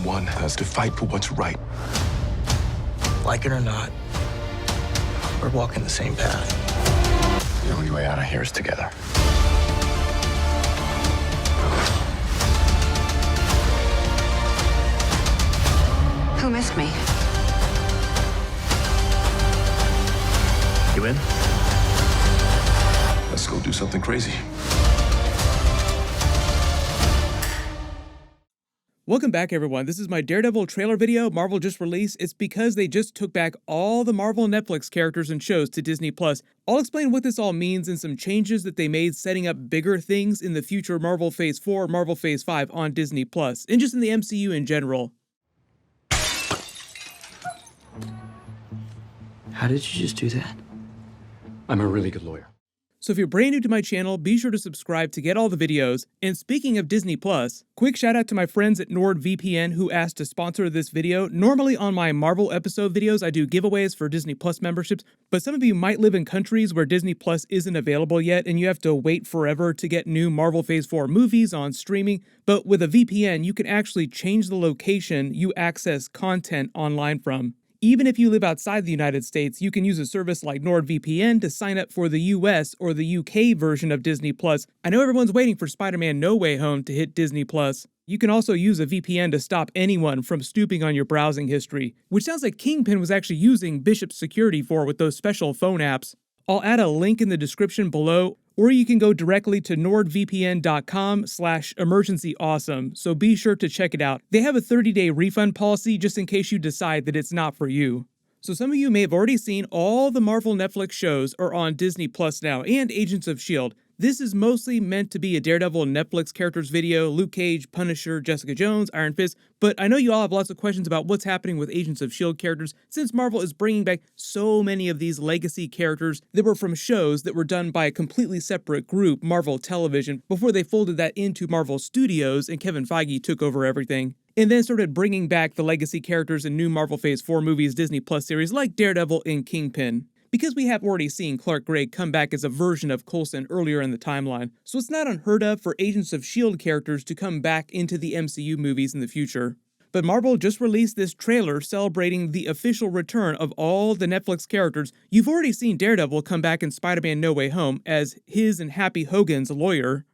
Everyone has to fight for what's right. Like it or not, we're walking the same path. The only way out of here is together. Who missed me? You in? Let's go do something crazy. Welcome back, everyone. This is my Daredevil trailer video Marvel just released. It's because they just took back all the Marvel Netflix characters and shows to Disney+. I'll explain what this all means and some changes that they made setting up bigger things in the future Marvel Phase 4, Marvel Phase 5 on Disney+, and just in the MCU in general. How did you just do that? I'm a really good lawyer. So if you're brand new to my channel, be sure to subscribe to get all the videos. And speaking of Disney+, quick shout out to my friends at NordVPN who asked to sponsor this video. Normally on my Marvel episode videos, I do giveaways for Disney+ memberships, but some of you might live in countries where Disney+ isn't available yet and you have to wait forever to get new Marvel Phase 4 movies on streaming. But with a VPN, you can actually change the location you access content online from. Even if you live outside the United States, you can use a service like NordVPN to sign up for the US or the UK version of Disney+. I know everyone's waiting for Spider-Man No Way Home to hit Disney+. You can also use a VPN to stop anyone from snooping on your browsing history, which sounds like Kingpin was actually using Bishop's security for with those special phone apps. I'll add a link in the description below, or you can go directly to nordvpn.com/emergencyawesome, so be sure to check it out. They have a 30-day refund policy just in case you decide that it's not for you. So some of you may have already seen all the Marvel Netflix shows are on Disney Plus now, and Agents of S.H.I.E.L.D. This is mostly meant to be a Daredevil Netflix characters video, Luke Cage, Punisher, Jessica Jones, Iron Fist, but I know you all have lots of questions about what's happening with Agents of S.H.I.E.L.D. characters since Marvel is bringing back so many of these legacy characters that were from shows that were done by a completely separate group, Marvel Television, before they folded that into Marvel Studios and Kevin Feige took over everything. And then started bringing back the legacy characters in new Marvel Phase 4 movies, Disney Plus series like Daredevil and Kingpin. Because we have already seen Clark Gregg come back as a version of Coulson earlier in the timeline, so it's not unheard of for Agents of S.H.I.E.L.D. characters to come back into the MCU movies in the future. But Marvel just released this trailer celebrating the official return of all the Netflix characters. You've already seen Daredevil come back in Spider-Man No Way Home as his and Happy Hogan's lawyer.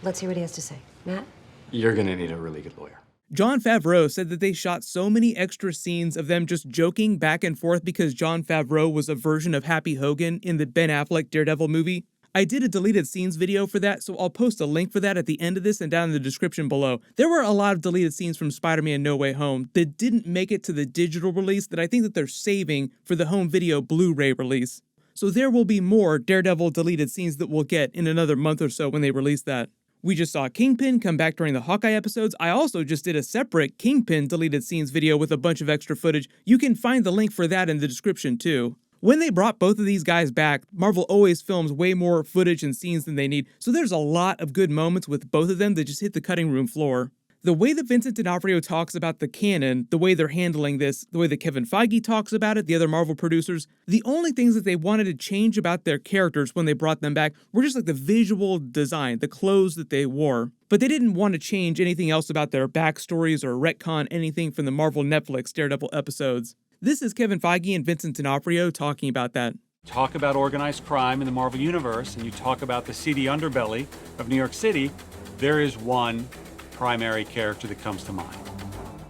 Let's hear what he has to say. Matt? You're gonna need a really good lawyer. Jon Favreau said that they shot so many extra scenes of them just joking back and forth because Jon Favreau was a version of Happy Hogan in the Ben Affleck Daredevil movie. I did a deleted scenes video for that, so I'll post a link for that at the end of this and down in the description below. There were a lot of deleted scenes from Spider-Man No Way Home that didn't make it to the digital release that I think that they're saving for the home video Blu-ray release. So there will be more Daredevil deleted scenes that we'll get in another month or so when they release that. We just saw Kingpin come back during the Hawkeye episodes. I also just did a separate Kingpin deleted scenes video with a bunch of extra footage. You can find the link for that in the description too. When they brought both of these guys back, Marvel always films way more footage and scenes than they need, so there's a lot of good moments with both of them that just hit the cutting room floor. The way that Vincent D'Onofrio talks about the canon, the way they're handling this, the way that Kevin Feige talks about it, the other Marvel producers, the only things that they wanted to change about their characters when they brought them back were just like the visual design, the clothes that they wore. But they didn't want to change anything else about their backstories or retcon anything from the Marvel Netflix Daredevil episodes. This is Kevin Feige and Vincent D'Onofrio talking about that. Talk about organized crime in the Marvel Universe, and you talk about the seedy underbelly of New York City, there is one primary character that comes to mind.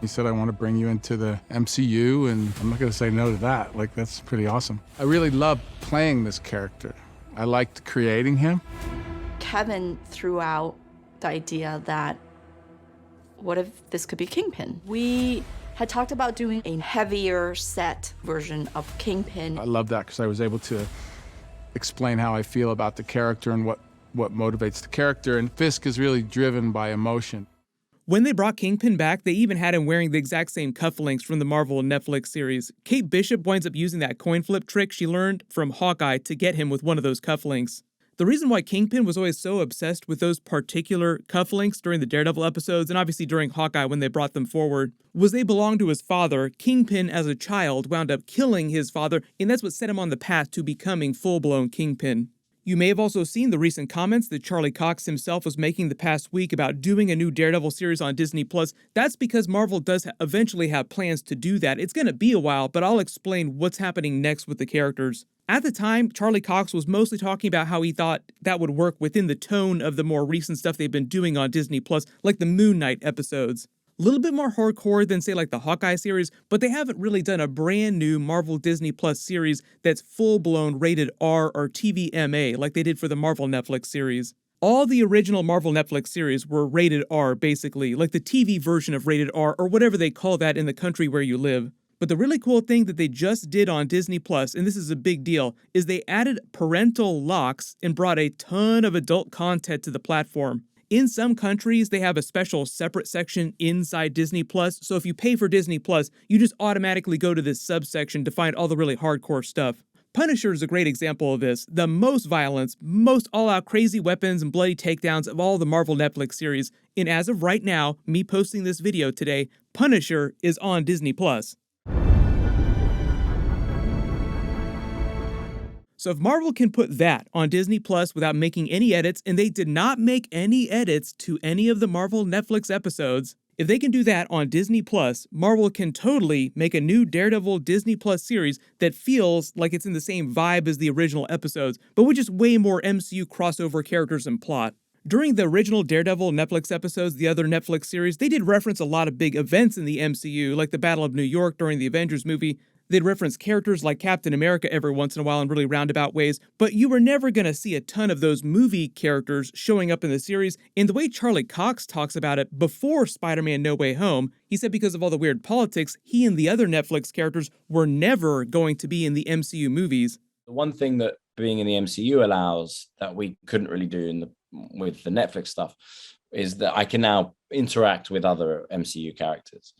He said, I want to bring you into the MCU, and I'm not going to say no to that. Like, that's pretty awesome. I really love playing this character. I liked creating him. Kevin threw out the idea that, what if this could be Kingpin? We had talked about doing a heavier set version of Kingpin. I love that because I was able to explain how I feel about the character and what motivates the character, and Fisk is really driven by emotion. When they brought Kingpin back, they even had him wearing the exact same cufflinks from the Marvel Netflix series. Kate Bishop winds up using that coin flip trick she learned from Hawkeye to get him with one of those cufflinks. The reason why Kingpin was always so obsessed with those particular cufflinks during the Daredevil episodes, and obviously during Hawkeye when they brought them forward, was they belonged to his father. Kingpin, as a child, wound up killing his father, and that's what set him on the path to becoming full-blown Kingpin. You may have also seen the recent comments that Charlie Cox himself was making the past week about doing a new Daredevil series on Disney+. That's because Marvel does eventually have plans to do that. It's going to be a while, but I'll explain what's happening next with the characters. At the time, Charlie Cox was mostly talking about how he thought that would work within the tone of the more recent stuff they've been doing on Disney+, like the Moon Knight episodes. A little bit more hardcore than, say, like the Hawkeye series, but they haven't really done a brand new Marvel Disney Plus series that's full-blown rated R or TVMA like they did for the Marvel Netflix series. All the original Marvel Netflix series were rated R, basically, like the TV version of rated R or whatever they call that in the country where you live. But the really cool thing that they just did on Disney Plus, and this is a big deal, is they added parental locks and brought a ton of adult content to the platform. In some countries, they have a special separate section inside Disney Plus, so if you pay for Disney Plus, you just automatically go to this subsection to find all the really hardcore stuff. Punisher is a great example of this. The most violence, most all-out crazy weapons and bloody takedowns of all the Marvel Netflix series. And as of right now, me posting this video today, Punisher is on Disney Plus. So if Marvel can put that on Disney Plus without making any edits, and they did not make any edits to any of the Marvel Netflix episodes, if they can do that on Disney Plus, Marvel can totally make a new Daredevil Disney Plus series that feels like it's in the same vibe as the original episodes, but with just way more MCU crossover characters and plot. During the original Daredevil Netflix episodes, the other Netflix series, they did reference a lot of big events in the MCU, like the Battle of New York during the Avengers movie. They'd reference characters like Captain America every once in a while in really roundabout ways, but you were never going to see a ton of those movie characters showing up in the series. And the way Charlie Cox talks about it before Spider-Man No Way Home, he said because of all the weird politics, he and the other Netflix characters were never going to be in the MCU movies. The one thing that being in the MCU allows that we couldn't really do with the Netflix stuff is that I can now interact with other MCU characters.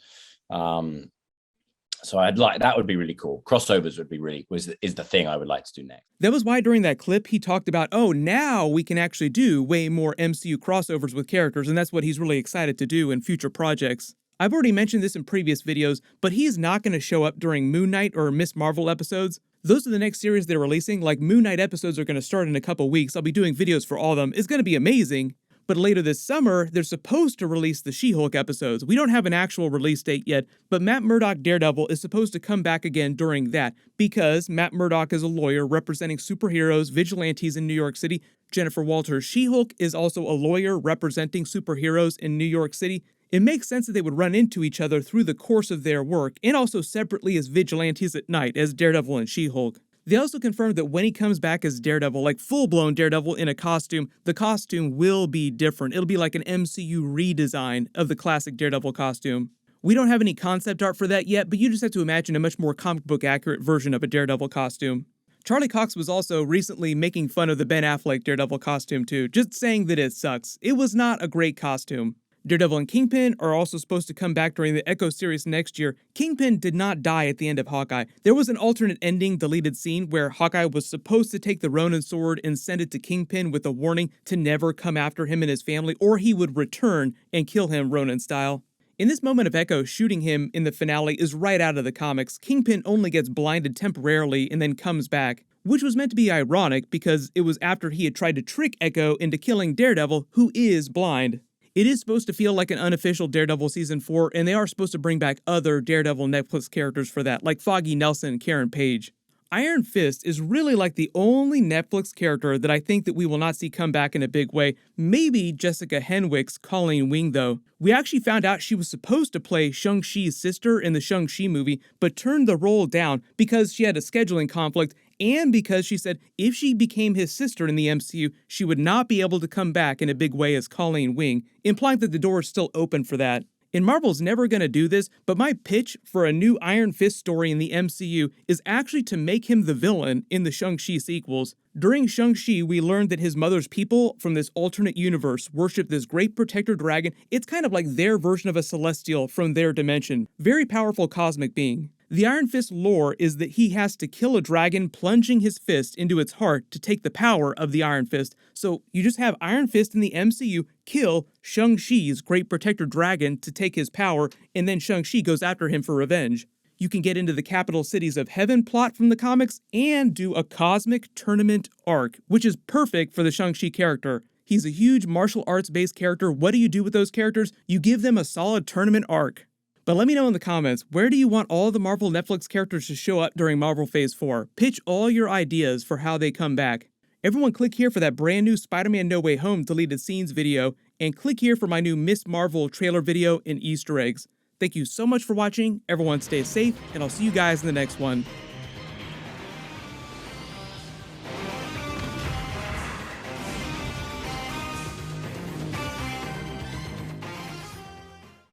So that would be really cool. Crossovers would be is the thing I would like to do next. That was why during that clip he talked about, oh, now we can actually do way more MCU crossovers with characters, and that's what he's really excited to do in future projects. I've already mentioned this in previous videos, but he's not going to show up during Moon Knight or Miss Marvel episodes. Those are the next series they're releasing. Like Moon Knight episodes are going to start in a couple weeks. I'll be doing videos for all of them. It's going to be amazing. But later this summer, they're supposed to release the She-Hulk episodes. We don't have an actual release date yet, but Matt Murdock Daredevil is supposed to come back again during that because Matt Murdock is a lawyer representing superheroes, vigilantes in New York City. Jennifer Walters' She-Hulk is also a lawyer representing superheroes in New York City. It makes sense that they would run into each other through the course of their work and also separately as vigilantes at night as Daredevil and She-Hulk. They also confirmed that when he comes back as Daredevil, like full-blown Daredevil in a costume, the costume will be different. It'll be like an MCU redesign of the classic Daredevil costume. We don't have any concept art for that yet, but you just have to imagine a much more comic book accurate version of a Daredevil costume. Charlie Cox was also recently making fun of the Ben Affleck Daredevil costume too, just saying that it sucks. It was not a great costume. Daredevil and Kingpin are also supposed to come back during the Echo series next year. Kingpin did not die at the end of Hawkeye. There was an alternate ending deleted scene where Hawkeye was supposed to take the Ronin sword and send it to Kingpin with a warning to never come after him and his family, or he would return and kill him Ronin style. In this moment of Echo shooting him in the finale is right out of the comics. Kingpin only gets blinded temporarily and then comes back, which was meant to be ironic because it was after he had tried to trick Echo into killing Daredevil, who is blind. It is supposed to feel like an unofficial Daredevil Season 4, and they are supposed to bring back other Daredevil Netflix characters for that, like Foggy Nelson and Karen Page. Iron Fist is really like the only Netflix character that I think that we will not see come back in a big way. Maybe Jessica Henwick's Colleen Wing, though. We actually found out she was supposed to play Shang-Chi's sister in the Shang-Chi movie, but turned the role down because she had a scheduling conflict and because she said if she became his sister in the MCU, she would not be able to come back in a big way as Colleen Wing, implying that the door is still open for that. And Marvel's never going to do this, but my pitch for a new Iron Fist story in the MCU is actually to make him the villain in the Shang-Chi sequels. During Shang-Chi, we learned that his mother's people from this alternate universe worship this great protector dragon. It's kind of like their version of a celestial from their dimension. Very powerful cosmic being. The Iron Fist lore is that he has to kill a dragon, plunging his fist into its heart to take the power of the Iron Fist. So you just have Iron Fist in the MCU kill Shang-Chi's great protector dragon to take his power, and then Shang-Chi goes after him for revenge. You can get into the capital cities of heaven plot from the comics and do a cosmic tournament arc, which is perfect for the Shang-Chi character. He's a huge martial arts based character. What do you do with those characters? You give them a solid tournament arc. But let me know in the comments, where do you want all the Marvel Netflix characters to show up during Marvel Phase 4? Pitch all your ideas for how they come back. Everyone click here for that brand new Spider-Man No Way Home deleted scenes video, and click here for my new Miss Marvel trailer video and Easter eggs. Thank you so much for watching, everyone stay safe, and I'll see you guys in the next one.